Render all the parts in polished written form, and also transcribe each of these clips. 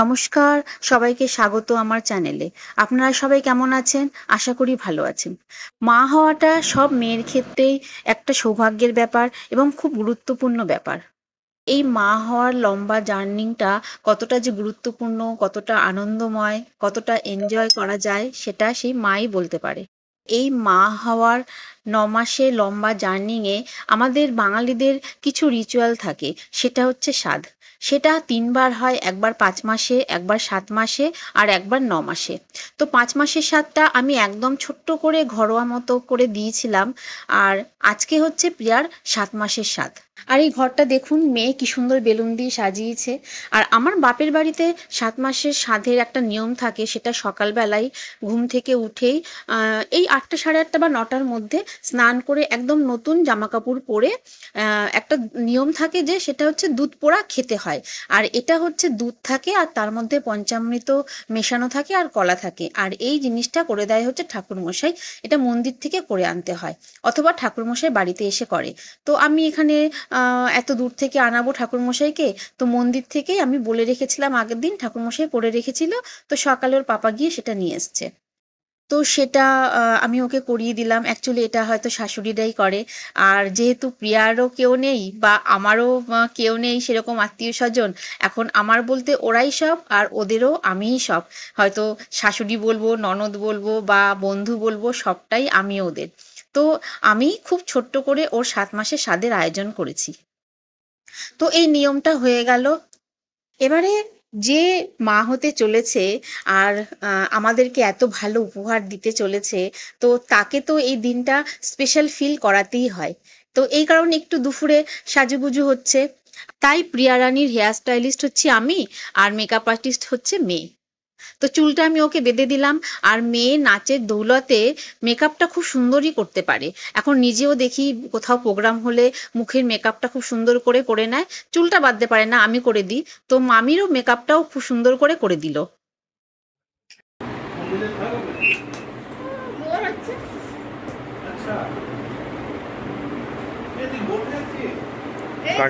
নমস্কার, সবাইকে স্বাগত আমার চ্যানেলে। আপনারা সবাই কেমন আছেন? আশা করি ভালো আছেন। মা হওয়াটা সব মেয়ের ক্ষেত্রেই একটা সৌভাগ্যের ব্যাপার এবং খুব গুরুত্বপূর্ণ ব্যাপার। এই মা হওয়ার লম্বা জার্নিটা কতটা যে গুরুত্বপূর্ণ, কতটা আনন্দময়, কতটা এনজয় করা যায় সেটা সেই মাই বলতে পারে। এই মা হওয়ার ৯ মাসে লম্বা জার্নিয়ে আমাদের বাঙালিদের কিছু রিচুয়াল থাকে, সেটা হচ্ছে সাধ। সেটা ৩ বার হয়, একবার ৫ মাসে, একবার ৭ মাসে আর একবার ৯ মাসে। তো ৫ মাসের সাধটা আমি একদম ছোট্ট করে ঘরোয়া মতো করে দিয়েছিলাম। আর আজকে হচ্ছে প্রিয়ার ৭ মাসের সাধ। আর এই ঘরটা দেখুন, মেয়ে কি সুন্দর বেলুন দিয়ে সাজিয়েছে। আর আমার বাপের বাড়িতে ৭ মাসের সাধের একটা নিয়ম থাকে, সেটা সকালবেলায় ঘুম থেকে উঠেই এই ৮টা সাড়ে ৮টা বা ৯টার মধ্যে স্নান করে একদম নতুন জামাকাপড় পরে একটা নিয়ম থাকে যে সেটা হচ্ছে দুধ পোড়া খেতে হয়। আর এটা হচ্ছে দুধ থাকে আর তার মধ্যে পঞ্চামৃত মেশানো থাকে আর কলা থাকে। আর এই জিনিসটা করে দেয় হচ্ছে ঠাকুরমশাই। এটা মন্দির থেকে করে আনতে হয়, অথবা ঠাকুরমশাই বাড়িতে এসে করে। তো আমি এখানে এত দূর থেকে আনাবো ঠাকুরমশাইকে, তো মন্দির থেকেই আমি বলে রেখেছিলাম আগের দিন, ঠাকুরমশাই করে রেখেছিল। তো সকালে ওর পাপা গিয়ে সেটা নিয়ে এসছে। তো সেটা আমি ওকে করিয়ে দিলাম। অ্যাকচুয়ালি এটা হয়তো শাশুড়িরাই করে। আর যেহেতু প্রিয়ারও কেউ নেই বা আমারও কেউ নেই সেরকম আত্মীয়স্বজন, এখন আমার বলতে ওরাই সব আর ওদেরও আমিই সব। হয়তো শাশুড়ি বলবো, ননদ বলবো বা বন্ধু বলবো, সবটাই আমি ওদের। তো আমি খুব ছোট্ট করে ওর ৭ মাসের সাধের আয়োজন করেছি। তো এই নিয়মটা হয়ে গেল। এবারে যে মা হতে চলেছে আর আমাদেরকে এত ভালো উপহার দিতে চলেছে, তো তাকে তো এই দিনটা স্পেশাল ফিল করাতেই হয়। তো এই কারণে একটু দুপুরে সাজুগুজু হচ্ছে। তাই প্রিয়া রানীর হেয়ার স্টাইলিস্ট হচ্ছি আমি, আর মেকআপ আর্টিস্ট হচ্ছে মেয়ে। তো চুলটা আমি ওকে বেঁধে দিলাম। আর মেয়ে নাচের দৌলতে মেকআপটা খুব সুন্দরই করতে পারে। এখন নিজেও দেখি কোথাও প্রোগ্রাম হলে মুখের মেকআপটা খুব সুন্দর করে করে নেয়। চুলটা বাঁধতে পারে না, আমি করে দিই। তো মামিরও মেকআপটাও খুব সুন্দর করে করে দিল।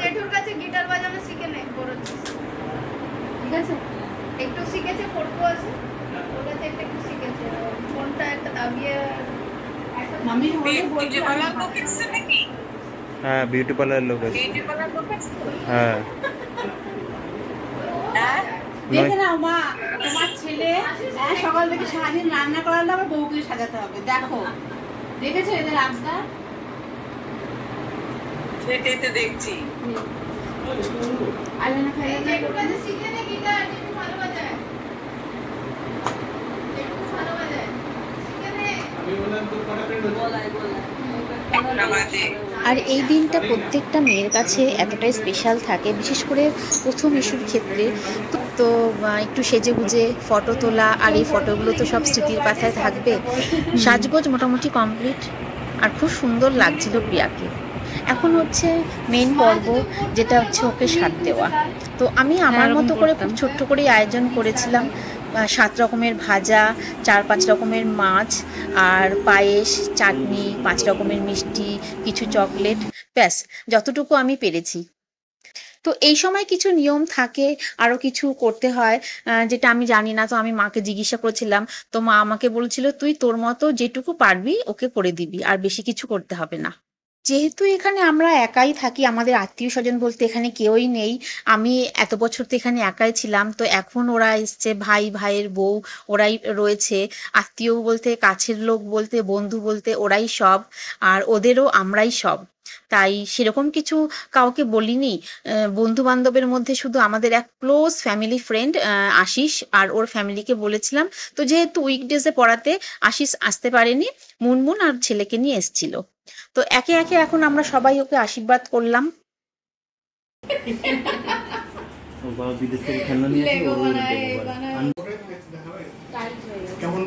জেঠুর কাছে গিটার বাজানো শিখে নে, ঠিক আছে? একটু শিখেছে, পড়বো আছে ওর কাছে, একটু শিখেছে। ফোনটা একটা দাবিয়ে মামি হলে বলতে পারলাম তো কিছু নাকি। হ্যাঁ, বিউটি পার্লার লোক আছে। হ্যাঁ, দেখে নাও মা, তোমার ছেলে সকাল থেকে সারাদিন রান্না করালে আবার বউকে সাজাতে হবে। দেখো, দেখেছো এদের আবদার? সেটাই তো দেখছি। আলনা খাইয়ে জেঠুর কাছে শিখে নে গিটার, জেঠু ভালো বাজায়, জেঠু ভালো বাজায়, শিখে নে। আমি বললাম তো বলাই আর এই দিনটা প্রত্যেকটা মেয়ের কাছে এতটাই স্পেশাল থাকে, বিশেষ করে প্রথম ইস্যুর ক্ষেত্রে। তো একটু সেজে গুজে ফটো তোলা, আর এই ফটোগুলো তো সব স্মৃতির পাতায় থাকবে। সাজগোজ মোটামুটি কমপ্লিট, আর খুব সুন্দর লাগছিল প্রিয়াকে। এখন হচ্ছে মেন পর্ব, যেটা হচ্ছে ওকে সাধ দেওয়া। তো আমি আমার মতো করে খুব ছোট্ট করেই আয়োজন করেছিলাম। 7 রকমের ভাজা, 4-5 রকমের মাছ, আর পায়েস, চাটনি, 5 রকমের মিষ্টি, কিছু চকলেট, ব্যাস যতটুকু আমি পেরেছি। তো এই সময় কিছু নিয়ম থাকে, আরো কিছু করতে হয়, যেটা আমি জানি না। তো আমি মাকে জিজ্ঞাসা করেছিলাম। তো মা আমাকে বলছিল, তুই তোর মতো যেটুকু পারবি ওকে করে দিবি, আর বেশি কিছু করতে হবে না। যেহেতু এখানে আমরা একাই থাকি, আমাদের আত্মীয়-স্বজন বলতে এখানে কেউই নেই। আমি এত বছর তো এখানে একাই ছিলাম। তো এখন ওরা এসছে, ভাই, ভাইয়ের বউ, ওরাই রয়েছে। আত্মীয় বলতে, কাছের লোক বলতে, বন্ধু বলতে ওরাই সব। আর ওদেরও আমরাই সব। তাই সেরকম কিছু কাউকে বলিনি। বন্ধু-বান্ধবের মধ্যে শুধু আমাদের এক ক্লোজ ফ্যামিলি ফ্রেন্ড আশিস আর ওর ফ্যামিলিকে বলেছিলাম। তো যেহেতু উইকডেজে পড়াতে আশিস আসতে পারেনি, মুনমুন আর ছেলেকে নিয়ে এসছিল। তো একে একে এখন আমরা সবাই ওকে আশীর্বাদ করলাম। ও বাবা বিদেশ থেকে খেলনা নিয়ে আসে, ওর কেমন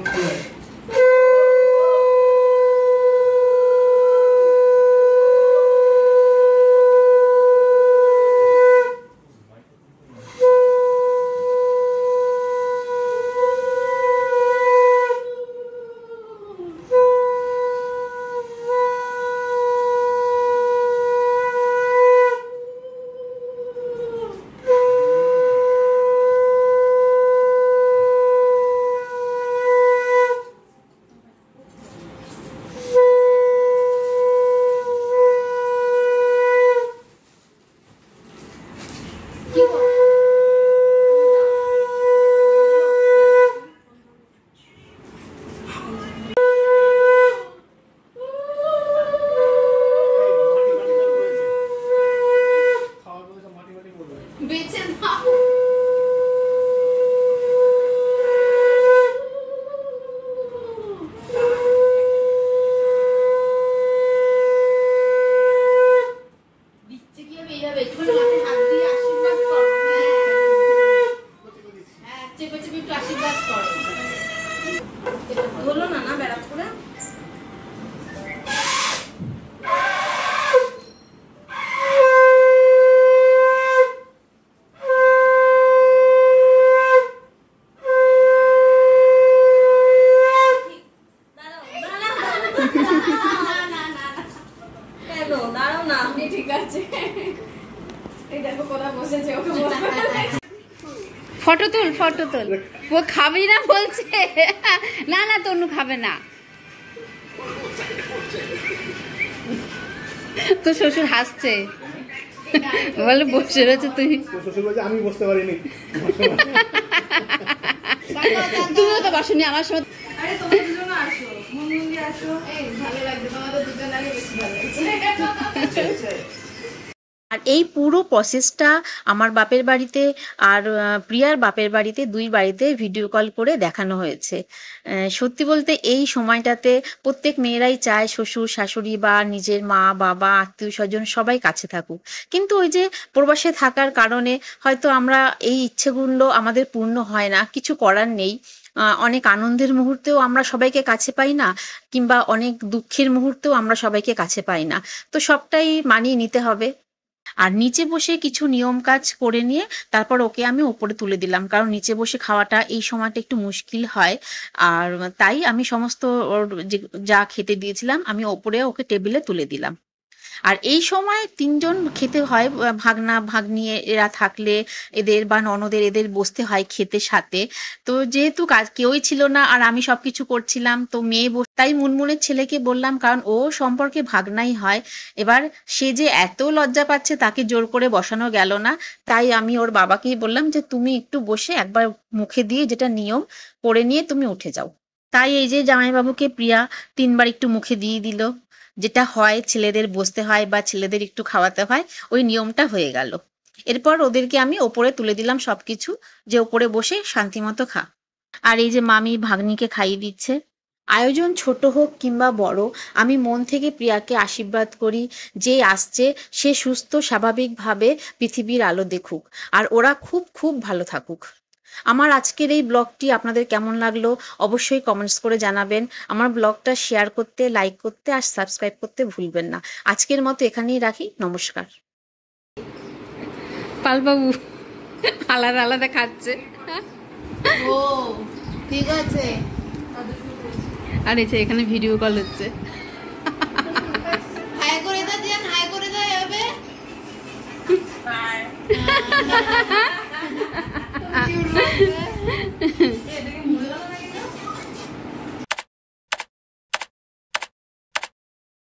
ফটো তুল ও খাবি না বলছে। না না তনু খাবে না। তো শ্বশুর হাসছে, বলে বসে রয়েছে তুই। আমি বসতে পারিনি, তুমিও তো বসনি আমার সময়। আর এই পুরো প্রসেসটা আমার বাপের বাড়িতে আর প্রিয়ার বাপের বাড়িতে, দুই বাড়িতে ভিডিও কল করে দেখানো হয়েছে। সত্যি বলতে এই সময়টাতে প্রত্যেক মেয়েরাই চায় শ্বশুর শাশুড়ি বা নিজের মা বাবা আত্মীয় স্বজন সবাই কাছে থাকুক, কিন্তু ওই যে প্রবাসে থাকার কারণে হয়তো আমরা এই ইচ্ছেগুলো আমাদের পূর্ণ হয় না, কিছু করার নেই। অনেক আনন্দের মুহূর্তেও আমরা সবাইকে কাছে পাই না, কিংবা অনেক দুঃখের মুহূর্তেও আমরা সবাইকে কাছে পাই না, তো সবটাই মানিয়ে নিতে হবে। আর নিচে বসে কিছু নিয়ম কাজ করে নিয়ে তারপর ওকে আমি ওপরে তুলে দিলাম, কারণ নিচে বসে খাওয়াটা এই সময়টা একটু মুশকিল হয়। আর তাই আমি সমস্ত ওর যা খেতে দিয়েছিলাম আমি ওপরে ওকে টেবিলে তুলে দিলাম। আর এই সময় তিনজন খেতে হয়, ভাগনা ভাগ্নি এরা থাকলে এদের বা ননদের এদের বসতে হয় খেতে সাথে। তো যেহেতু কাজ কেউই ছিল না আর আমি সবকিছু করছিলাম, তো মেয়ে তাই মুনমুনের ছেলেকে বললাম, কারণ ও সম্পর্কে ভাগনাই হয়। এবার সে যে এত লজ্জা পাচ্ছে তাকে জোর করে বসানো গেল না, তাই আমি ওর বাবাকেই বললাম যে তুমি একটু বসে একবার মুখে দিয়ে যেটা নিয়ম করে নিয়ে তুমি উঠে যাও। তাই এই যে জামাইবাবুকে প্রিয়া 3 বার একটু মুখে দিয়ে দিল, যেটা হয় ছেলেদের বসতে হয় বা ছেলেদের একটু খাওয়াতে হয়, ওই নিয়মটা হয়ে গেল। এরপর ওদেরকে আমি ওপরে তুলে দিলাম সবকিছু, যে ওপরে বসে শান্তিমতো খা। আর এই যে মামি ভাগ্নিকে খাইয়ে দিচ্ছে। আয়োজন ছোট হোক কিংবা বড়, আমি মন থেকে প্রিয়াকে আশীর্বাদ করি যে আসছে সে সুস্থ স্বাভাবিকভাবে পৃথিবীর আলো দেখুক, আর ওরা খুব খুব ভালো থাকুক। আমার আজকের এই ব্লগটি আপনাদের কেমন লাগলো অবশ্যই কমেন্টস করে জানাবেন। আমার ব্লগটা শেয়ার করতে, লাইক করতে আর সাবস্ক্রাইব করতে ভুলবেন না। আজকের মতো এখানেই রাখি, নমস্কার। পালবাবু আলাদা আলাদা খাচ্ছে। ও ঠিক আছে। আর এই যে এখানে ভিডিও কল হচ্ছে। হাই করে দাও দিয়ান, হাই করে দাও এভাবে। বাই।